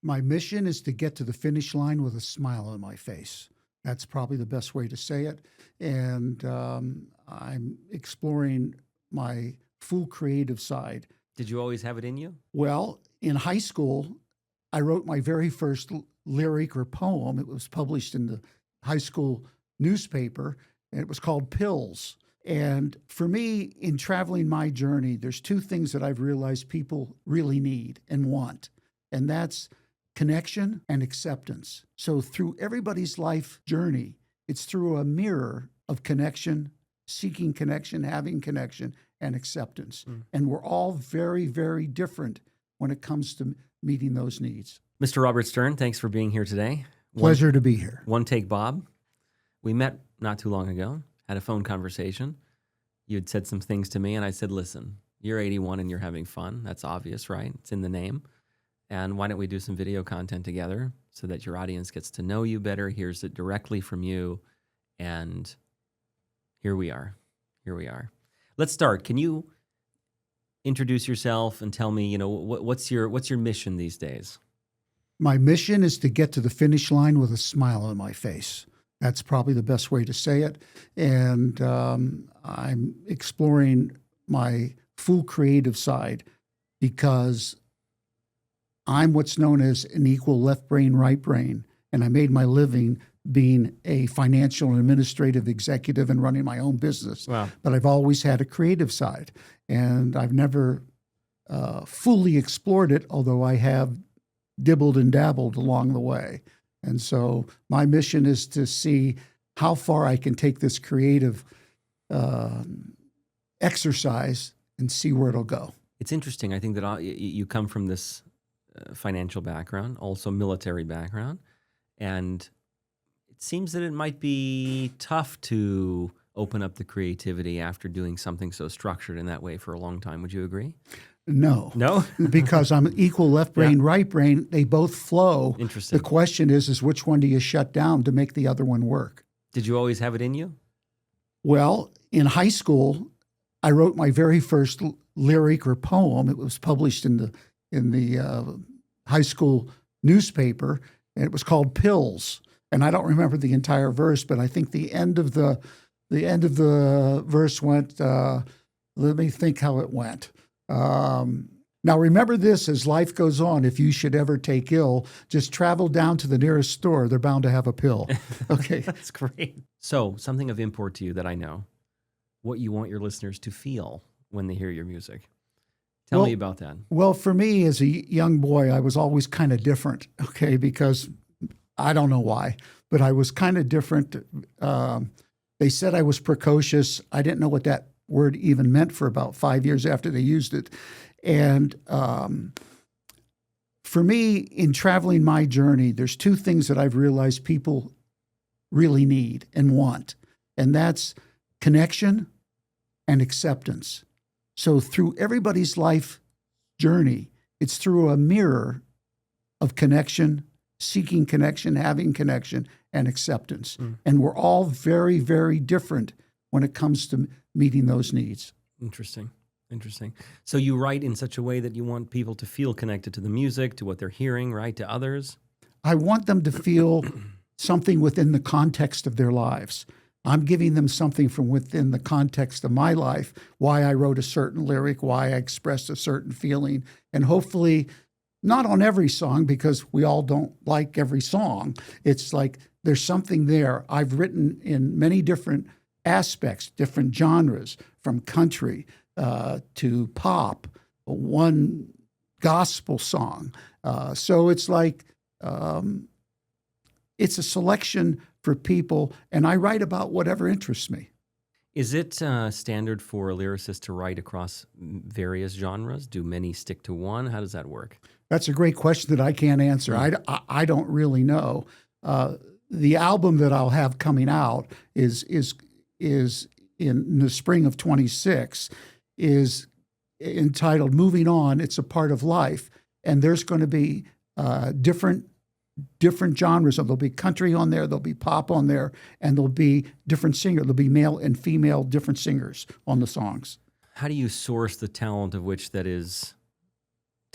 My mission is to get to the finish line with a smile on my face. That's probably the best way to say it. And I'm exploring my full creative side. Did you always have it in you? Well, in high school, I wrote my very first lyric or poem. It was published in the high school newspaper, and it was called Pills. And for me, in traveling my journey, there's two things that I've realized people really need and want, and that's connection and acceptance. So through everybody's life journey, it's through a mirror of connection, seeking connection, having connection, and acceptance. And we're all very, very different when it comes to meeting those needs. Mr. Robert Stern, thanks for being here today. Pleasure to be here. One Take Bob. We met not too long ago, had a phone conversation. You had said some things to me, and I said, listen, you're 81 and you're having fun. That's obvious, right? It's in the name. And why don't we do some video content together so that your audience gets to know you better, hears it directly from you, and here we are. Here we are. Let's start. Can you introduce yourself and tell me, what's your mission these days? My mission is to get to the finish line with a smile on my face. That's probably the best way to say it. And I'm exploring my full creative side because I'm what's known as an equal left brain, right brain. And I made my living being a financial and administrative executive and running my own business. Wow. But I've always had a creative side. And I've never fully explored it, although I have dibbled and dabbled along the way. And so my mission is to see how far I can take this creative exercise and see where it'll go. It's interesting. I think that you come from this financial background, also military background, and it seems that it might be tough to open up the creativity after doing something so structured in that way for a long time. Would you agree? No. No? Because I'm equal left brain, right brain. They both flow. Interesting. The question is which one do you shut down to make the other one work? Did you always have it in you? Well, in high school, I wrote my very first lyric or poem. It was published in the high school newspaper, and it was called Pills. And I don't remember the entire verse, but I think the end of the verse went, let me think how it went. Now remember this, as life goes on, if you should ever take ill, just travel down to the nearest store. They're bound to have a pill. Okay. That's great. So something of import to you that I know, what you want your listeners to feel when they hear your music. Tell me about that. Well, for me as a young boy, I was always kind of different, okay, because I don't know why, but I was kind of different. They said I was precocious. I didn't know what that word even meant for about 5 years after they used it. And for me, in traveling my journey, there's two things that I've realized people really need and want, and that's connection and acceptance. So through everybody's life journey, it's through a mirror of connection, seeking connection, having connection, and acceptance. And we're all very, very different when it comes to meeting those needs. Interesting. So you write in such a way that you want people to feel connected to the music, to what they're hearing, right, to others? I want them to feel something within the context of their lives. I'm giving them something from within the context of my life, why I wrote a certain lyric, why I expressed a certain feeling, and hopefully not on every song, because we all don't like every song. It's like there's something there. I've written in many different aspects, different genres, from country to pop, one gospel song. So it's like it's a selection for people, and I write about whatever interests me. Is it standard for a lyricist to write across various genres? Do many stick to one? How does that work? That's a great question that I can't answer. I don't really know. The album that I'll have coming out is in the spring of 26 is entitled "Moving On." It's a part of life, and there's going to be different genres. So there'll be country on there, there'll be pop on there, and there'll be different singers. There'll be male and female different singers on the songs. How do you source the talent of which that is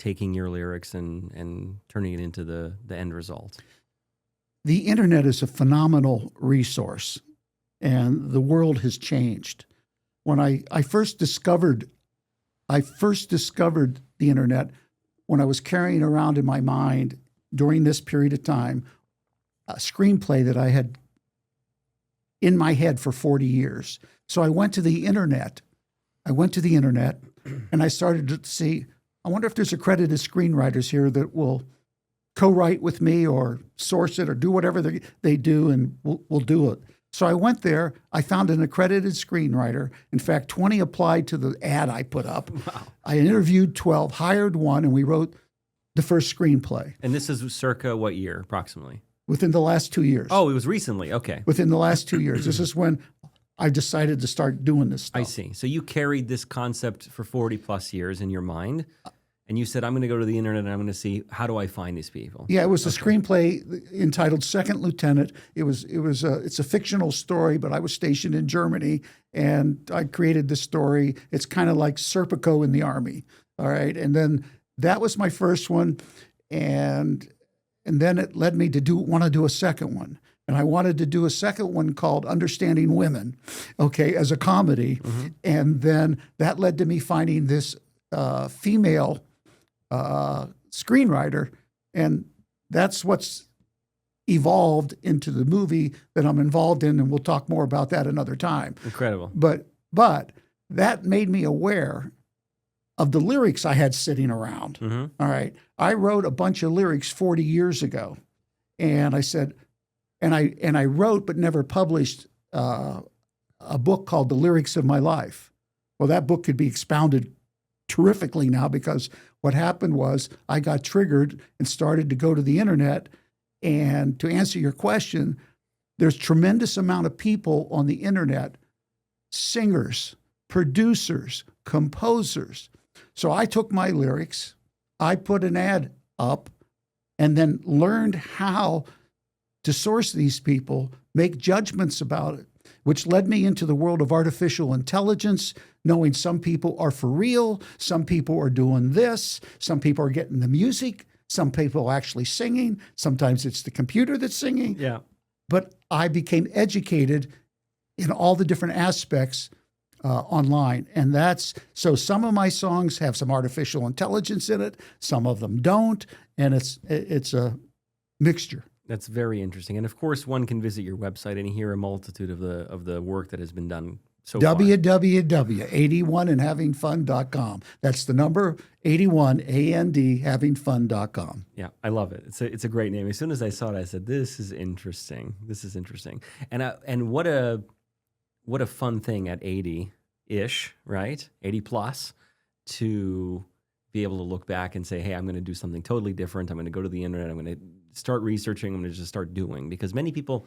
taking your lyrics and turning it into the end result? The internet is a phenomenal resource, and the world has changed. When I first discovered the internet when I was carrying around in my mind during this period of time a screenplay that I had in my head for 40 years. So I went to the internet. And I started to see, I wonder if there's accredited screenwriters here that will co-write with me or source it or do whatever they do, and we'll do it. So I went there. I found an accredited screenwriter. In fact, 20 applied to the ad I put up. Wow. I interviewed 12, hired one, and we wrote the first screenplay. And this is circa what year, approximately? Within the last 2 years. Oh, it was recently. Okay. Within the last 2 years. This is when I decided to start doing this stuff. I see. So you carried this concept for 40 plus years in your mind, and you said, I'm going to go to the internet and I'm going to see, how do I find these people? Yeah, it was a screenplay entitled Second Lieutenant. It's a fictional story, but I was stationed in Germany, and I created this story. It's kind of like Serpico in the Army, all right? And then that was my first one, and then it led me to want to do a second one. And I wanted to do a second one called Understanding Women, okay, as a comedy. Mm-hmm. And then that led to me finding this female screenwriter, and that's what's evolved into the movie that I'm involved in, and we'll talk more about that another time. Incredible. But that made me aware of the lyrics I had sitting around. Mm-hmm. All right. I wrote a bunch of lyrics 40 years ago, and I said, and I wrote but never published a book called The Lyrics of My Life. Well, that book could be expounded terrifically now, because what happened was I got triggered and started to go to the internet. And to answer your question, there's tremendous amount of people on the internet, singers, producers, composers. So I took my lyrics, I put an ad up, and then learned how to source these people, make judgments about it, which led me into the world of artificial intelligence, knowing some people are for real, some people are doing this, some people are getting the music, some people are actually singing, sometimes it's the computer that's singing. Yeah. But I became educated in all the different aspects online. And so some of my songs have some artificial intelligence in it, some of them don't, and it's a mixture. That's very interesting. And of course, one can visit your website and hear a multitude of the work that has been done so far. www.81andhavingfun.com. That's the number 81andhavingfun.com. Yeah, I love it. It's a great name. As soon as I saw it, I said, "This is interesting. This is interesting." And what a fun thing at 80-ish, right? 80 plus, to be able to look back and say, "Hey, I'm going to do something totally different. I'm going to go to the internet. I'm going to start researching. I'm going to just start doing." Because many people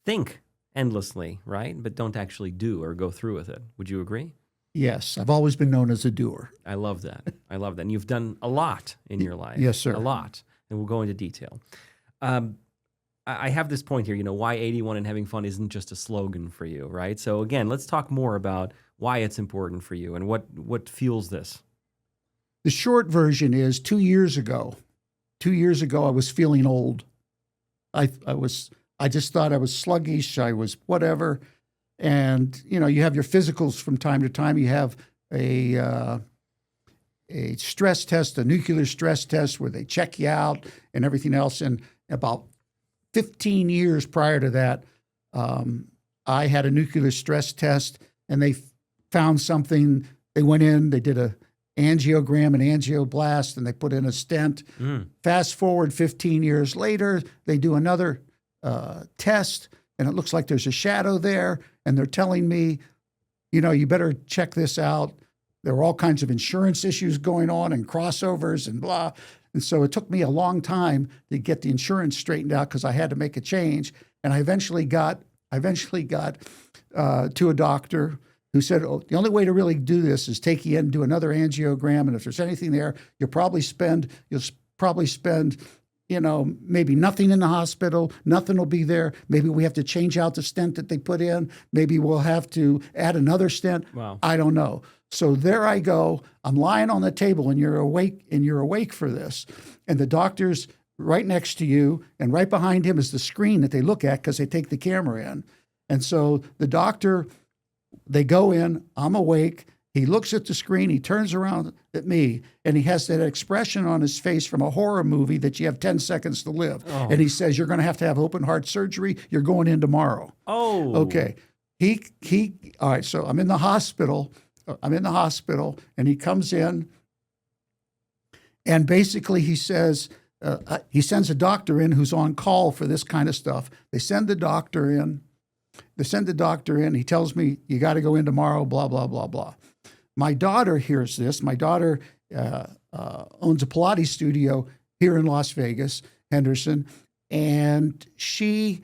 think endlessly, right? But don't actually do or go through with it. Would you agree? Yes, I've always been known as a doer. I love that. I love that. And you've done a lot in your life. Yes, sir. A lot. And we'll go into detail. I have this point here, why 81 and having fun isn't just a slogan for you, right? So again, let's talk more about why it's important for you and what fuels this. The short version is 2 years ago. 2 years ago, I was feeling old. I just thought I was sluggish. I was whatever. And, you have your physicals from time to time. You have a stress test, a nuclear stress test, where they check you out and everything else. And about 15 years prior to that, I had a nuclear stress test, and they found something. They went in, they did a angiogram and angioblast, and they put in a stent. Fast forward 15 years later, they do another test, and it looks like there's a shadow there, and they're telling me, you better check this out. There were all kinds of insurance issues going on and crossovers and blah. And so it took me a long time to get the insurance straightened out, because I had to make a change. And I eventually got to a doctor who said, the only way to really do this is take you in and do another angiogram. And if there's anything there, you'll probably spend, maybe nothing in the hospital, nothing will be there. Maybe we have to change out the stent that they put in. Maybe we'll have to add another stent. Wow. I don't know. So there I go. I'm lying on the table, and you're awake for this. And the doctor's right next to you, and right behind him is the screen that they look at because they take the camera in. And so the doctor, they go in, I'm awake. He looks at the screen, he turns around at me, and he has that expression on his face from a horror movie that you have 10 seconds to live. Oh. And he says, you're going to have open heart surgery. You're going in tomorrow. Oh. Okay. All right, so I'm in the hospital. And he comes in, and basically he says, he sends a doctor in who's on call for this kind of stuff. They send the doctor in. He tells me, you got to go in tomorrow, blah, blah, blah, blah. My daughter hears this. My daughter owns a Pilates studio here in Las Vegas, Henderson, and she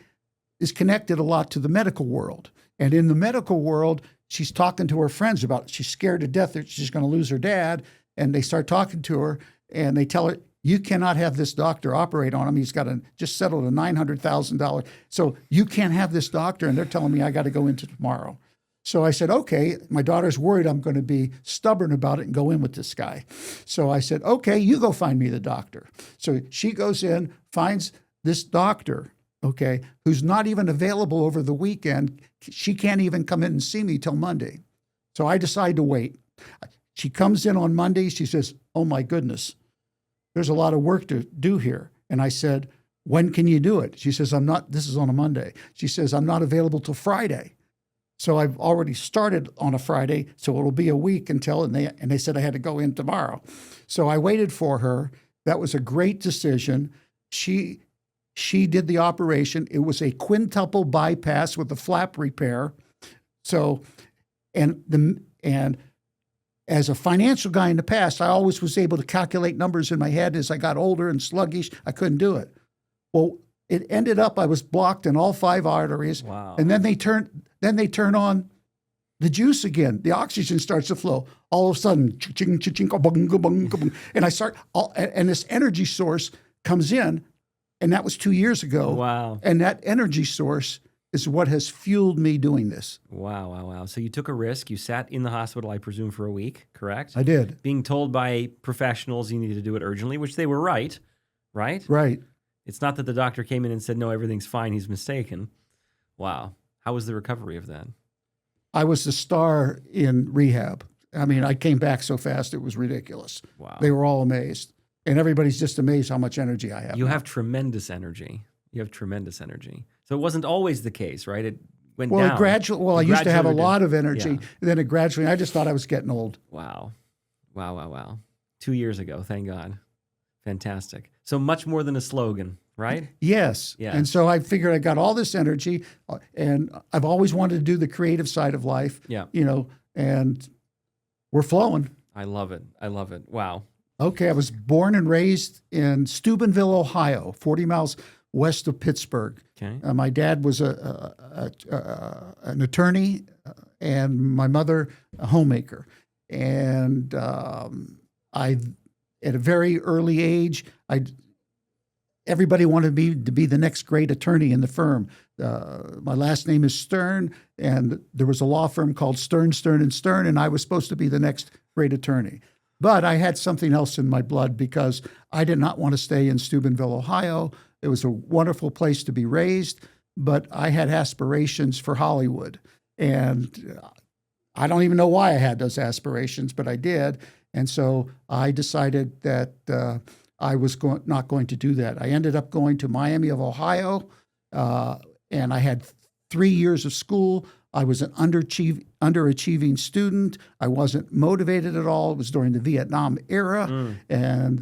is connected a lot to the medical world. And in the medical world, she's talking to her friends about it. She's scared to death that she's going to lose her dad. And they start talking to her, and they tell her, you cannot have this doctor operate on him. He's got just settled a $900,000. So you can't have this doctor. And they're telling me I got to go into tomorrow. So I said, okay. My daughter's worried I'm going to be stubborn about it and go in with this guy. So I said, okay, you go find me the doctor. So she goes in, finds this doctor, okay, who's not even available over the weekend. She can't even come in and see me till Monday. So I decide to wait. She comes in on Monday. She says, oh my goodness, there's a lot of work to do here. And I said, when can you do it? She says, this is on a Monday. She says, I'm not available till Friday. So I've already started on a Friday, so it'll be a week until, and they said I had to go in tomorrow. So I waited for her. That was a great decision. She did the operation. It was a quintuple bypass with a flap repair. So, and as a financial guy in the past, I always was able to calculate numbers in my head. As I got older and sluggish, I couldn't do it. Well, it ended up I was blocked in all 5 arteries. Wow. And then they turn on the juice again. The oxygen starts to flow. All of a sudden, ching, ching, ching, bung, bung, bung, and I start, and this energy source comes in, and that was 2 years ago. Wow. And that energy source is what has fueled me doing this. Wow. So you took a risk. You sat in the hospital, I presume, for a week, correct? I did. Being told by professionals you needed to do it urgently, which they were right? Right. It's not that the doctor came in and said, no, everything's fine, he's mistaken. Wow. How was the recovery of that? I was the star in rehab. I mean, I came back so fast, it was ridiculous. Wow. They were all amazed. And everybody's just amazed how much energy I have. You now. have tremendous energy. So it wasn't always the case, right? It went Well, down. I used to have a gradually lot of energy. Yeah. And then it gradually, I just thought I was getting old. Wow. 2 years ago, thank God. Fantastic. So much more than a slogan, right? Yes. Yeah. And so I figured I got all this energy, and I've always wanted to do the creative side of life. Yeah. And we're flowing. I love it. Wow. Okay. I was born and raised in Steubenville, Ohio, 40 miles west of Pittsburgh. Okay. My dad was an attorney, and my mother a homemaker. And at a very early age, everybody wanted me to be the next great attorney in the firm. My last name is Stern, and there was a law firm called Stern, Stern, and I was supposed to be the next great attorney. But I had something else in my blood because I did not want to stay in Steubenville, Ohio. It was a wonderful place to be raised, but I had aspirations for Hollywood. And I don't even know why I had those aspirations, but I did. And so I decided that I was not going to do that. I ended up going to Miami of Ohio, and I had 3 years of school. I was an underachieving student. I wasn't motivated at all. It was during the Vietnam era, and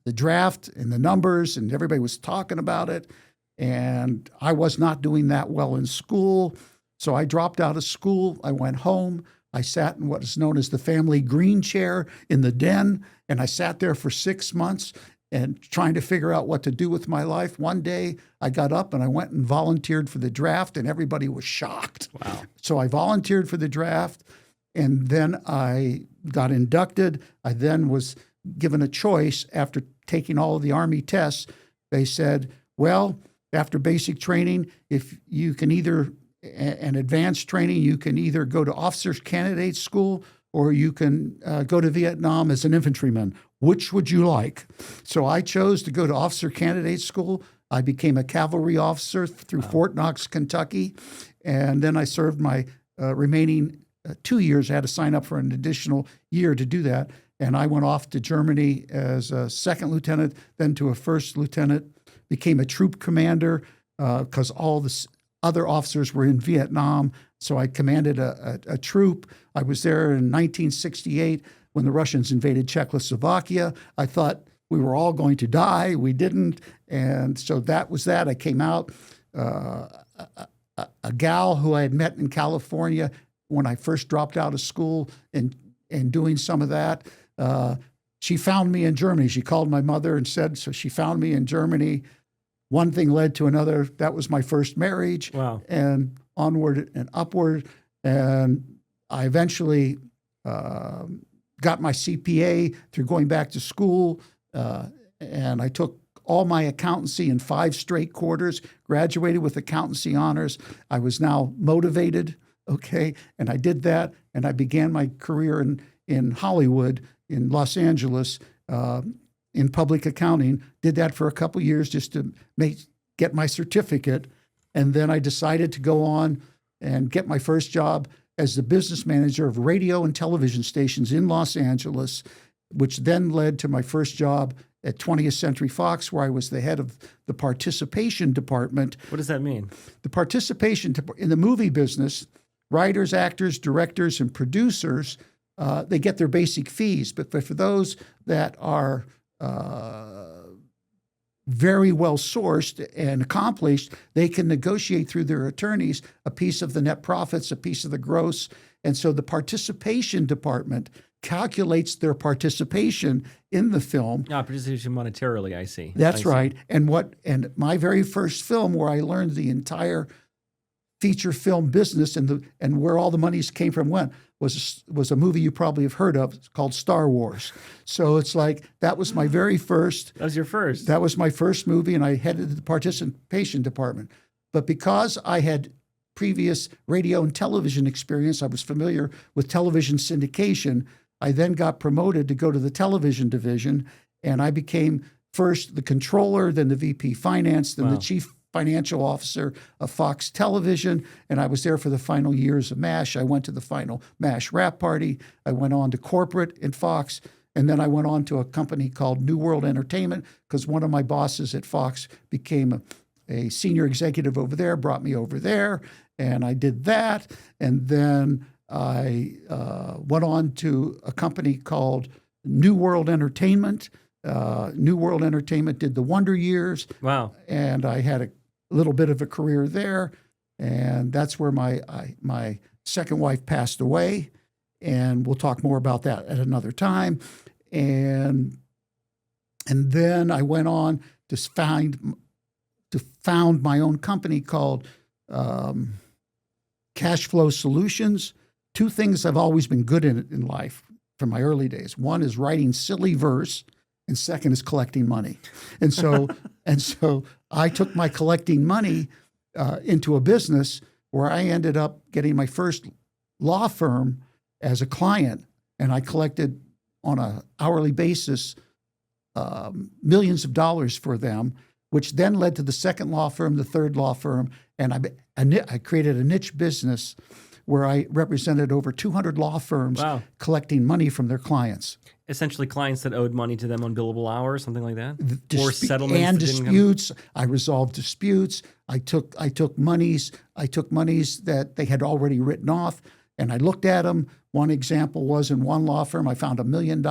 the draft and the numbers, and everybody was talking about it. And I was not doing that well in school. So I dropped out of school. I went home. I sat in what is known as the family green chair in the den, and I sat there for 6 months and trying to figure out what to do with my life. One day I got up and I went and volunteered for the draft, and everybody was shocked. Wow. So I volunteered for the draft, and then I got inducted. I then was given a choice after taking all of the Army tests. They said, well, after basic training, if you can either and advanced training. You can either go to officers candidate school or you can go to Vietnam as an infantryman. Which would you like? So I chose to go to officer candidate school. I became a cavalry officer through Fort Knox, Kentucky. And then I served my remaining 2 years. I had to sign up for an additional year to do that. And I went off to Germany as a second lieutenant, then to a first lieutenant, became a troop commander because all the other officers were in Vietnam. So I commanded a troop. I was there in 1968 when the Russians invaded Czechoslovakia. I thought we were all going to die. We didn't. And so that was that. I came out. A gal who I had met in California when I first dropped out of school and doing some of that, she found me in Germany. She called my mother and said, so she found me in Germany. One thing led to another. That was my first marriage. Wow. And onward and upward. And I eventually got my CPA through going back to school. And I took all my accountancy in 5 straight quarters, graduated with accountancy honors. I was now motivated, okay? And I did that, and I began my career in Hollywood, in Los Angeles, in public accounting. Did that for a couple years just to get my certificate. And then I decided to go on and get my first job as the business manager of radio and television stations in Los Angeles, which then led to my first job at 20th Century Fox, where I was the head of the participation department. What does that mean? The participation in the movie business, writers, actors, directors, and producers, they get their basic fees. But for those that are very well sourced and accomplished, they can negotiate through their attorneys a piece of the net profits, a piece of the gross. And so the participation department calculates their participation in the film. Participation monetarily, I see. That's right. And my very first film, where I learned the entire feature film business and where all the monies came from was a movie you probably have heard of. It's called Star Wars. So it's like that was my very first. That was your first. That was my first movie, and I headed the participation department. But because I had previous radio and television experience, I was familiar with television syndication. I then got promoted to go to the television division, and I became first the controller, then the VP finance, then the chief financial officer of Fox Television, and I was there for the final years of MASH. I went to the final MASH wrap party. I went on to corporate in Fox, and then I went on to a company called New World Entertainment because one of my bosses at Fox became a senior executive over there, brought me over there, and I did that. And then I went on to a company called New World Entertainment. New World Entertainment did the Wonder Years. Wow. And I had a little bit of a career there. And that's where my second wife passed away. And we'll talk more about that at another time. And then I went on to found my own company called Cash Flow Solutions. 2 things I've always been good in life from my early days. One is writing silly verse, and second is collecting money. And so I took my collecting money into a business where I ended up getting my first law firm as a client, and I collected on an hourly basis millions of dollars for them, which then led to the second law firm, the third law firm, and I created a niche business where I represented over 200 law firms collecting money from their clients. Essentially clients that owed money to them on billable hours, something like that? Or settlements and that didn't disputes. I resolved disputes. I took monies that they had already written off, and I looked at them. One example was in one law firm, I found $1 million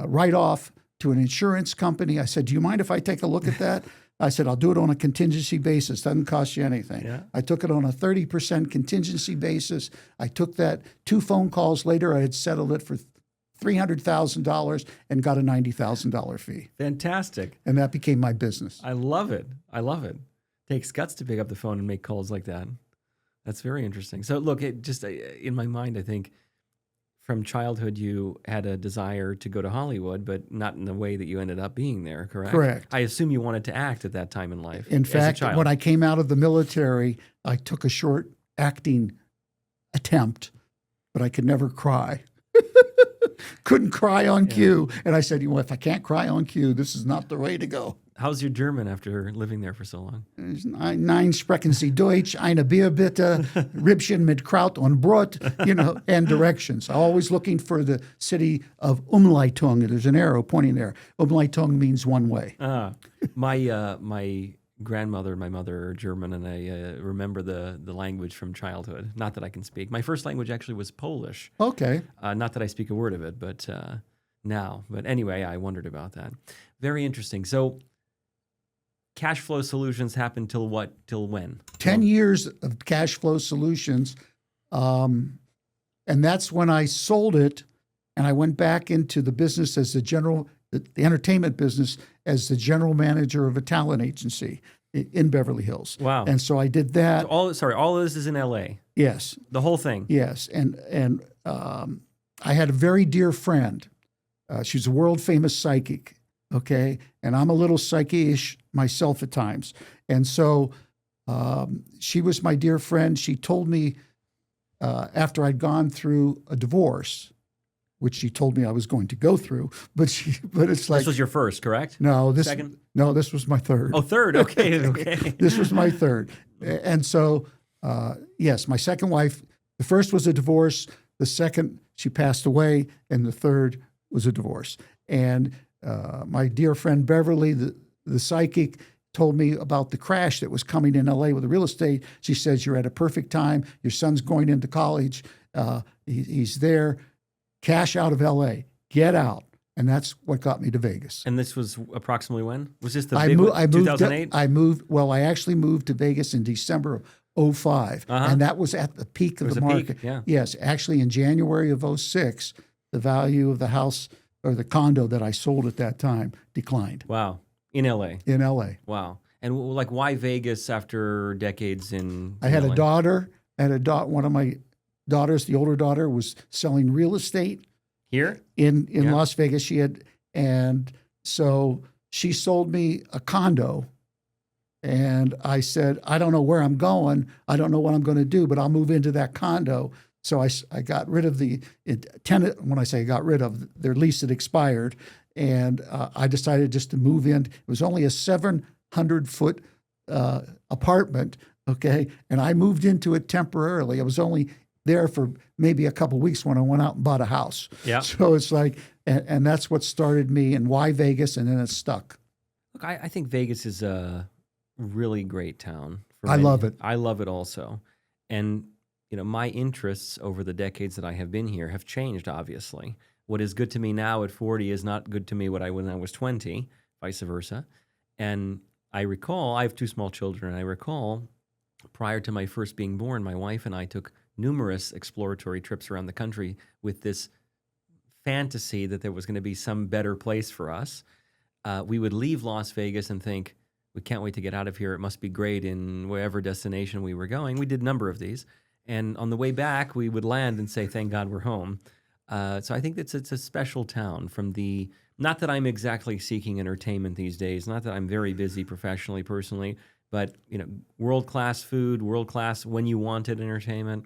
write-off to an insurance company. I said, "Do you mind if I take a look at that?" I said, "I'll do it on a contingency basis. Doesn't cost you anything." Yeah. I took it on a 30% contingency basis. I took that. 2 phone calls later, I had settled it for $300,000 and got a $90,000 fee. Fantastic. And that became my business. I love it. I love it. Takes guts to pick up the phone and make calls like that. That's very interesting. So look, it just in my mind, I think from childhood you had a desire to go to Hollywood, but not in the way that you ended up being there, correct? Correct. I assume you wanted to act at that time in life. In as a fact, child. when I came out of the military, I took a short acting attempt, but I could never cry. Couldn't cry on cue. And I said, if I can't cry on cue, this is not the way to go. How's your German after living there for so long? Nein sprechen Sie Deutsch, eine Bier bitte, Rippchen mit Kraut und Brot, and directions. Always looking for the city of Umleitung. There's an arrow pointing there. Umleitung means one way. My grandmother and my mother are German, and I remember the language from childhood. Not that I can speak. My first language actually was Polish. Okay. Not that I speak a word of it, but now. But anyway, I wondered about that. Very interesting. So cash flow solutions happened till what? Till when? 10 years of cash flow solutions. And that's when I sold it, and I went back into the business as the entertainment business as the general manager of a talent agency in Beverly Hills. Wow. And so I did that. So all of this is in L.A.? Yes. The whole thing? Yes. And I had a very dear friend. She's a world famous psychic. Okay. And I'm a little psychic-ish myself at times. And so she was my dear friend. She told me after I'd gone through a divorce, which she told me I was going to go through, but it's like, this was your first, correct? No, Second? No, this was my third. Oh, third. Okay. Okay. This was my third. And so, yes, my second wife, the first was a divorce. The second, she passed away. And the third was a divorce. And my dear friend Beverly, the psychic, told me about the crash that was coming in LA with the real estate. She says, you're at a perfect time. Your son's going into college. He's there. Cash out of LA. Get out. And that's what got me to Vegas. And this was approximately when? Was this the I big moved, one? 2008? I actually moved to Vegas in December of 2005. And that was at the peak of the market. Peak, yeah. Yes, actually in January of 2006, the value of the house or the condo that I sold at that time declined. Wow. In LA? In LA. Wow. And like, why Vegas after decades in I had LA? a daughter. One of my daughters, the older daughter, was selling real estate here in Las Vegas. And so she sold me a condo. And I said, I don't know where I'm going. I don't know what I'm going to do, but I'll move into that condo. So I got rid of the tenant. When I say I got rid of, their lease had expired. And I decided just to move in. It was only a 700-foot apartment, okay? And I moved into it temporarily. I was only there for maybe a couple of weeks when I went out and bought a house. Yeah. So it's like, and that's what started me, and why Vegas, and then it stuck. Look, I think Vegas is a really great town. I love it. I love it also. And, my interests over the decades that I have been here have changed, obviously. What is good to me now at 40 is not good to me when I was 20, vice versa. And I recall, I have two small children, and I recall prior to my first being born, my wife and I took numerous exploratory trips around the country with this fantasy that there was going to be some better place for us. We would leave Las Vegas and think, we can't wait to get out of here. It must be great in wherever destination we were going. We did a number of these. And on the way back, we would land and say, thank God we're home. So I think it's a special town not that I'm exactly seeking entertainment these days, not that I'm very busy professionally, personally, but, world-class food, world-class when you wanted entertainment,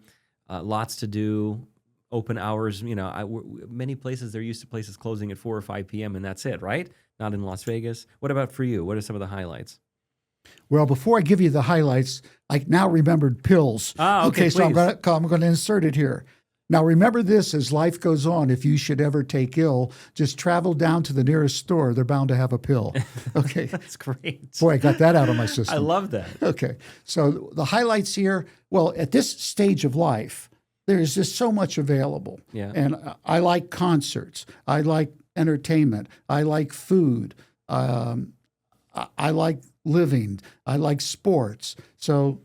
lots to do, open hours. Many places, they're used to places closing at 4 or 5 p.m. and that's it, right? Not in Las Vegas. What about for you? What are some of the highlights? Well, before I give you the highlights, I now remembered pills. Okay, so I'm please. going to insert it here. Now, remember this, as life goes on, if you should ever take ill, just travel down to the nearest store. They're bound to have a pill. Okay. That's great. Boy, I got that out of my system. I love that. Okay. So the highlights here, well, at this stage of life, there's just so much available. Yeah. And I like concerts. I like entertainment. I like food. I like living. I like sports. So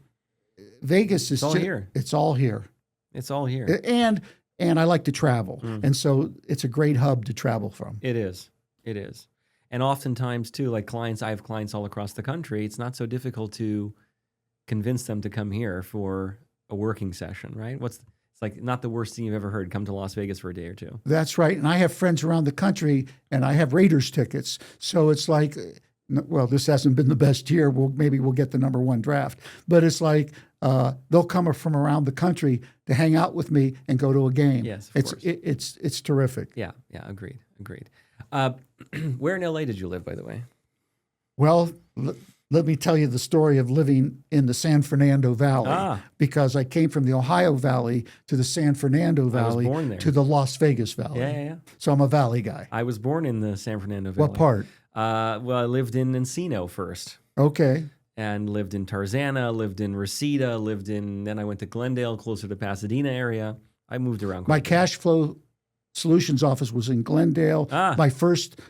Vegas is all here. It's all here. It's all here. And I like to travel. And so it's a great hub to travel from. It is. It is. And oftentimes, too, like I have clients all across the country. It's not so difficult to convince them to come here for a working session, right? It's It's like not the worst thing you've ever heard. Come to Las Vegas for a day or two. That's right. And I have friends around the country, and I have Raiders tickets. So it's like, well, this hasn't been the best year. Maybe we'll get the number one draft. But it's like they'll come from around the country to hang out with me and go to a game. Yes, of course. It's terrific. Yeah, agreed. Where in LA did you live, by the way? Well, let me tell you the story of living in the San Fernando Valley, because I came from the Ohio Valley to the San Fernando Valley born there. to the Las Vegas Valley. Yeah. So I'm a Valley guy. I was born in the San Fernando Valley. What part? Well, I lived in Encino first. Okay. And lived in Tarzana, lived in Reseda, then I went to Glendale, closer to Pasadena area. I moved around quite My a bit. cash flow solutions office was in Glendale. My first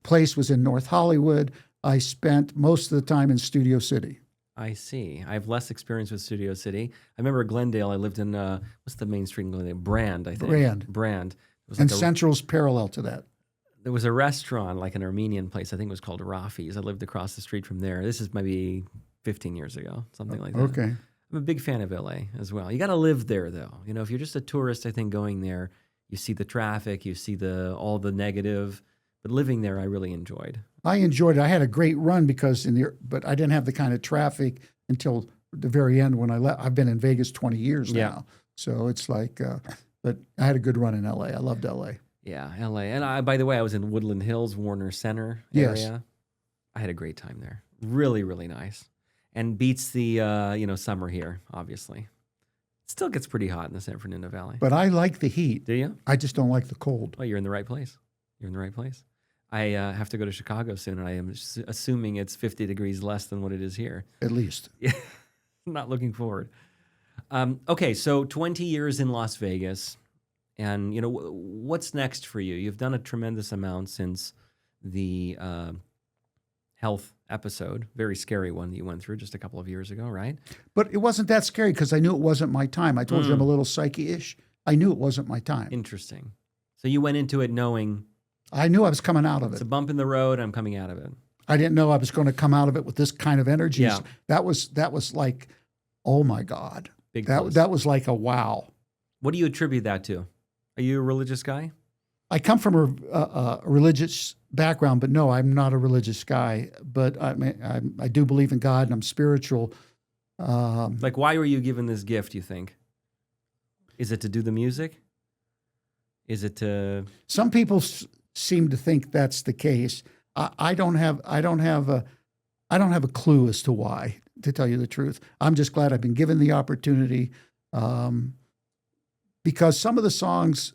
place was in North Hollywood. I spent most of the time in Studio City. I see. I have less experience with Studio City. I remember Glendale. I lived in, what's the main street in Glendale? Brand, I think. Brand. It was And like Central's parallel to that. there was a restaurant, like an Armenian place. I think it was called Rafi's. I lived across the street from there. This is maybe 15 years ago, something like that. Okay. I'm a big fan of LA as well. You got to live there, though. You know, if you're just a tourist, I think going there, you see the traffic, you see all the negative. But living there, I really enjoyed. I enjoyed it. I had a great run but I didn't have the kind of traffic until the very end when I left. I've been in Vegas 20 years now. So it's like, but I had a good run in LA. I loved LA. Yeah, LA. And by the way, I was in Woodland Hills, Warner Center area. Yes. I had a great time there. Really, really nice. And beats the summer here, obviously. It still gets pretty hot in the San Fernando Valley. But I like the heat. Do you? I just don't like the cold. Well, you're in the right place. I have to go to Chicago soon, and I am assuming it's 50 degrees less than what it is here. At least. Yeah, not looking forward. Okay, so 20 years in Las Vegas, and what's next for you? You've done a tremendous amount since the health episode, very scary one that you went through just a couple of years ago, right? But it wasn't that scary because I knew it wasn't my time. I told you I'm a little psyche-ish. I knew it wasn't my time. Interesting. So you went into it knowing I knew I was coming out of it's it. a bump in the road, I'm coming out of it. I didn't know I was going to come out of it with this kind of energy. Yeah. That was like, oh my God. Big That plus. was like a wow. What do you attribute that to? Are you a religious guy? I come from a religious background, but no, I'm not a religious guy. But I do believe in God and I'm spiritual. Like, why were you given this gift, you think? Is it to do the music? Is it to... Some people seem to think that's the case. I don't have a clue as to why, to tell you the truth. I'm just glad I've been given the opportunity, because some of the songs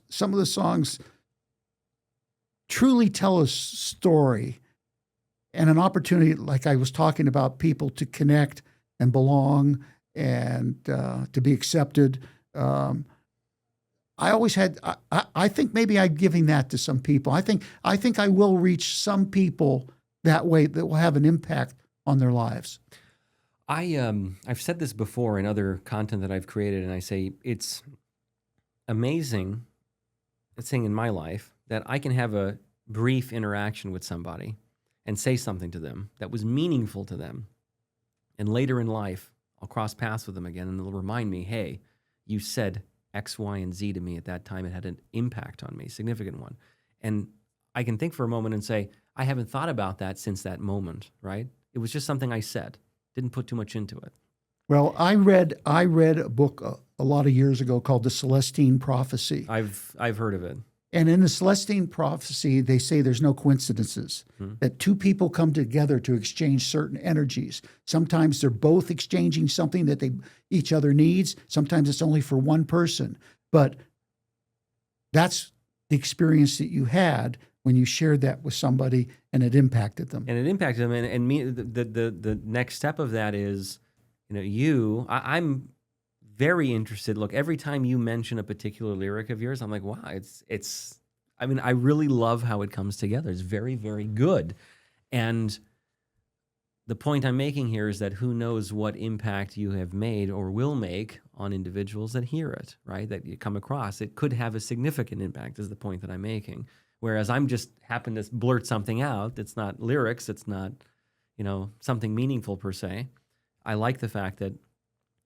truly tell a story and an opportunity, like I was talking about, people to connect and belong and to be accepted. I always had. I think maybe I'm giving that to some people. I think I will reach some people that way that will have an impact on their lives. I've said this before in other content that I've created, and I say it's amazing. It's saying in my life that I can have a brief interaction with somebody and say something to them that was meaningful to them, and later in life I'll cross paths with them again, and they'll remind me, "Hey, you said X, Y, and Z to me at that time. It had an impact on me, significant one." And I can think for a moment and say, I haven't thought about that since that moment, right? It was just something I said, didn't put too much into it. Well, I read a book a lot of years ago called The Celestine Prophecy. I've heard of it. And in the Celestine Prophecy, they say there's no coincidences, that two people come together to exchange certain energies. Sometimes they're both exchanging something that each other needs. Sometimes it's only for one person. But that's the experience that you had when you shared that with somebody and it impacted them. And it impacted them. And me, the next step of that is, I'm very interested. Look, every time you mention a particular lyric of yours, I'm like, wow, I really love how it comes together. It's very, very good. And the point I'm making here is that who knows what impact you have made or will make on individuals that hear it, right? That you come across. It could have a significant impact is the point that I'm making. Whereas I'm just happen to blurt something out. It's not lyrics. It's not, something meaningful per se. I like the fact that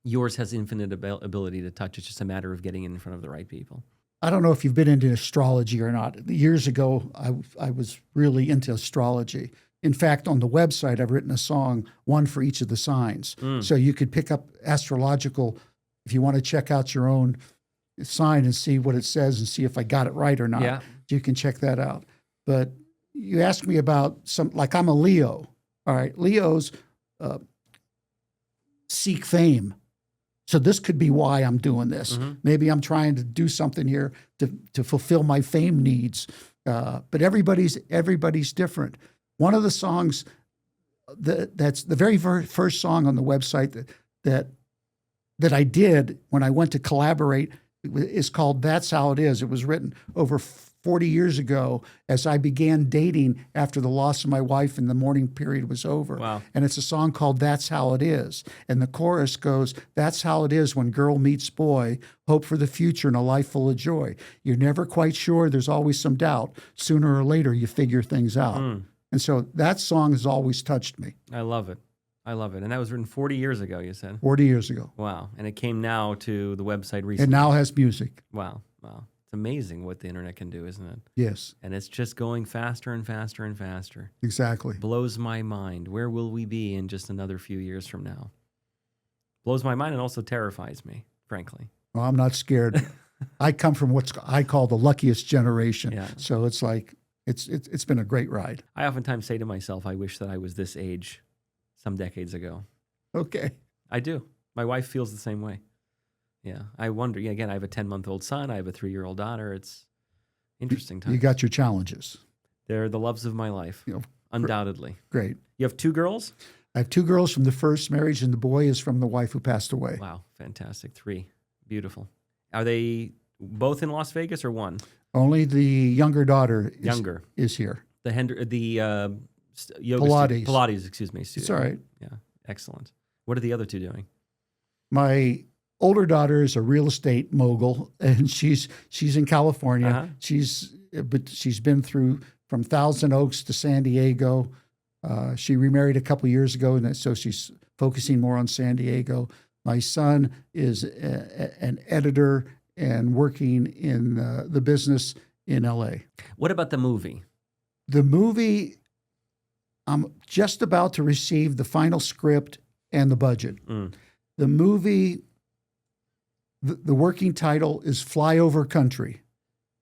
Yours has infinite ability to touch. It's just a matter of getting in front of the right people. I don't know if you've been into astrology or not. Years ago, I was really into astrology. In fact, on the website, I've written a song, one for each of the signs. So you could pick up astrological, if you want to check out your own sign and see what it says and see if I got it right or not. Yeah. You can check that out. But you asked me about like I'm a Leo. All right. Leos seek fame. So this could be why I'm doing this. Maybe I'm trying to do something here to fulfill my fame needs. But everybody's different. One of the songs that's the very first song on the website that I did when I went to collaborate is called "That's How It Is." It was written over 40 years ago as I began dating after the loss of my wife and the mourning period was over. Wow. And it's a song called "That's How It Is." And the chorus goes, "That's how it is when girl meets boy, hope for the future and a life full of joy. You're never quite sure, there's always some doubt. Sooner or later, you figure things out." And so that song has always touched me. I love it. I love it. And that was written 40 years ago, you said? 40 years ago. Wow. And it came now to the website recently. And now has music. Wow. Wow. It's amazing what the internet can do, isn't it? Yes, And it's just going faster and faster and faster. exactly. Blows my mind. Where will we be in just another few years from now? Blows my mind and also terrifies me, frankly. Well, I'm not scared. I come from what I call the luckiest generation. Yeah. So it's like, it's been a great ride. I oftentimes say to myself, I wish that I was this age some decades ago. Okay. I do. My wife feels the same way. Yeah. I wonder, again, I have a 10-month-old son. I have a 3-year-old daughter. It's interesting times. You got your challenges. They're the loves of my life, You know, undoubtedly. great. You have 2 girls? I have 2 girls from the first marriage, and the boy is from the wife who passed away. Wow. Fantastic. 3. Beautiful. Are they both in Las Vegas or one? Only the younger daughter is here. The yoga Pilates. Pilates, excuse me. It's all right. Yeah. Excellent. What are the other 2 doing? My older daughter is a real estate mogul, and she's in California. Uh-huh. She's been through from Thousand Oaks to San Diego. She remarried a couple years ago, and so she's focusing more on San Diego. My son is an editor and working in the business in LA. What about the movie? The movie, I'm just about to receive the final script and the budget. The movie, the working title is Flyover Country.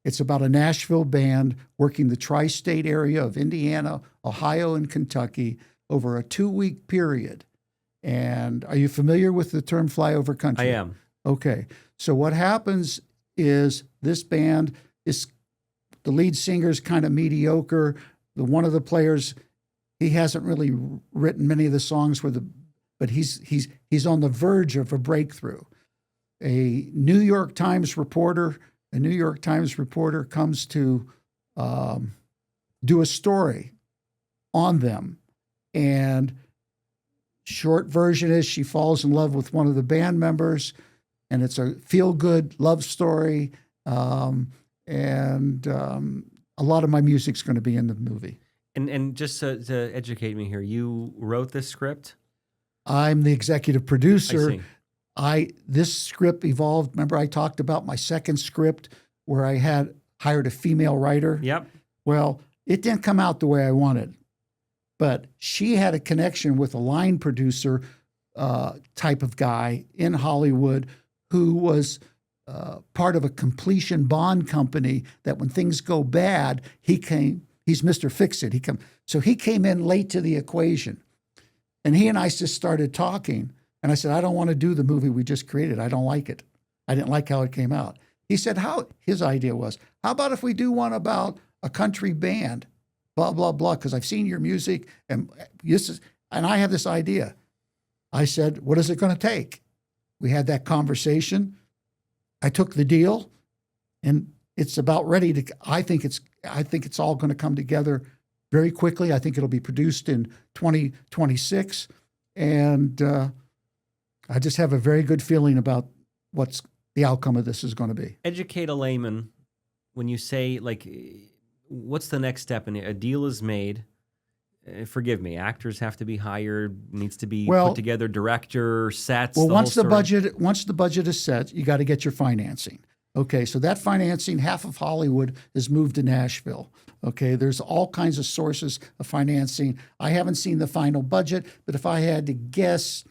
It's about a Nashville band working the tri-state area of Indiana, Ohio, and Kentucky over a 2-week period. And are you familiar with the term flyover country? I am. Okay. So what happens is this band is, the lead singer is kind of mediocre. One of the players, he hasn't really written many of the songs but he's on the verge of a breakthrough. A New York Times reporter comes to do a story on them. And short version is she falls in love with one of the band members, and it's a feel-good love story. And a lot of my music's going to be in the movie. And just to educate me here, you wrote this script? I'm the executive producer. I see. This script evolved. Remember, I talked about my second script where I had hired a female writer? Yep. Well, it didn't come out the way I wanted, but she had a connection with a line producer type of guy in Hollywood who was part of a completion bond company that when things go bad, he's Mr. Fix-It. So he came in late to the equation. And he and I just started talking. And I said, I don't want to do the movie we just created. I don't like it. I didn't like how it came out. He said, his idea was, how about if we do one about a country band, blah, blah, blah, because I've seen your music and I have this idea. I said, what is it going to take? We had that conversation. I took the deal, and it's about ready to, I think it's all going to come together very quickly. I think it'll be produced in 2026. And I just have a very good feeling about what's the outcome of this is going to be. Educate a layman when you say, like, what's the next step? And a deal is made. forgive me, actors have to be hired, needs to be Well- put together, director, sets, Well, the once whole the story? budget is set, you got to get your financing. Okay, so that financing, half of Hollywood is moved to Nashville. Okay, there's all kinds of sources of financing. I haven't seen the final budget, but if I had to guess,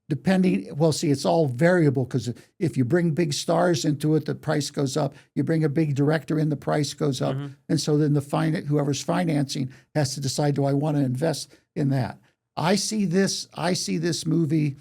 it's all variable because if you bring big stars into it, the price goes up. You bring a big director in, the price goes up. And so then whoever's financing has to decide, do I want to invest in that? I see this movie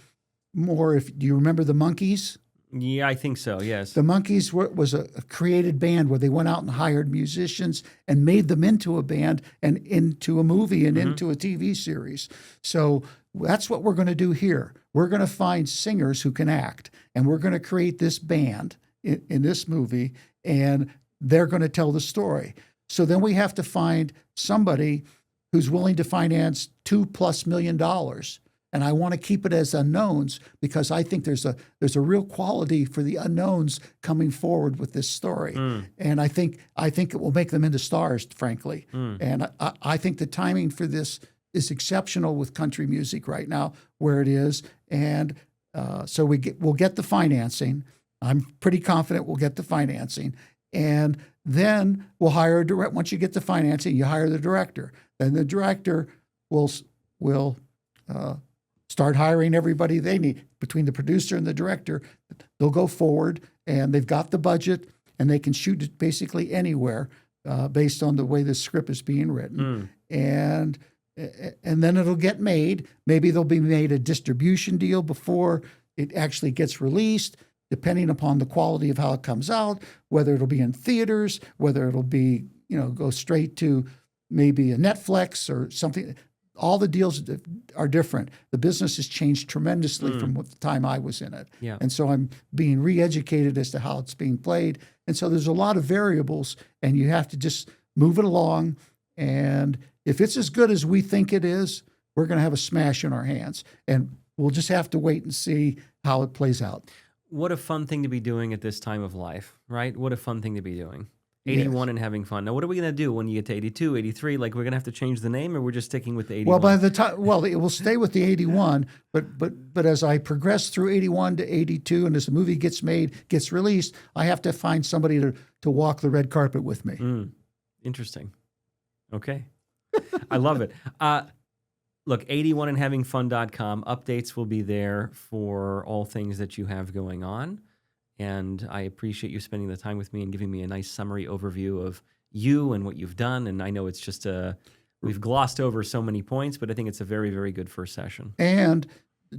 more. Do you remember the Monkees? Yeah, I think so. Yes. The Monkees was a created band where they went out and hired musicians and made them into a band and into a movie and into a TV series. So that's what we're going to do here. We're going to find singers who can act, and we're going to create this band in this movie, and they're going to tell the story. So then we have to find somebody who's willing to finance $2+ million. And I want to keep it as unknowns because I think there's a real quality for the unknowns coming forward with this story. And I think it will make them into stars, frankly. And I think the timing for this is exceptional with country music right now, where it is. And so we'll get the financing. I'm pretty confident we'll get the financing. And then we'll hire a director. Once you get the financing, you hire the director. Then the director will start hiring everybody they need. Between the producer and the director, they'll go forward, and they've got the budget, and they can shoot it basically anywhere based on the way the script is being written. And then it'll get made. Maybe there'll be made a distribution deal before it actually gets released, depending upon the quality of how it comes out, whether it'll be in theaters, whether it'll be, go straight to maybe a Netflix or something. All the deals are different. The business has changed tremendously from the time I was in it. Yeah. And so I'm being re-educated as to how it's being played. And so there's a lot of variables, and you have to just move it along. And if it's as good as we think it is, we're going to have a smash in our hands. And we'll just have to wait and see how it plays out. What a fun thing to be doing at this time of life, right? What a fun thing to be doing. 81 and having fun. Now, what are we going to do when you get to 82, 83? Like, we're going to have to change the name, or we're just sticking with the 81? Well, by the time, it will stay with the 81, but as I progress through 81 to 82, and as the movie gets made, gets released, I have to find somebody to walk the red carpet with me. Interesting. Okay. I love it. Look, 81andhavingfun.com. Updates will be there for all things that you have going on. And I appreciate you spending the time with me and giving me a nice summary overview of you and what you've done. And I know it's just we've glossed over so many points, but I think it's a very, very good first session. And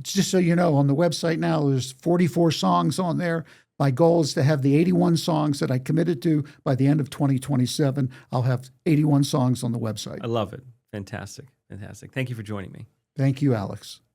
just so you know, on the website now, there's 44 songs on there. My goal is to have the 81 songs that I committed to by the end of 2027. I'll have 81 songs on the website. I love it. Fantastic. Fantastic. Thank you for joining me. Thank you, Alex.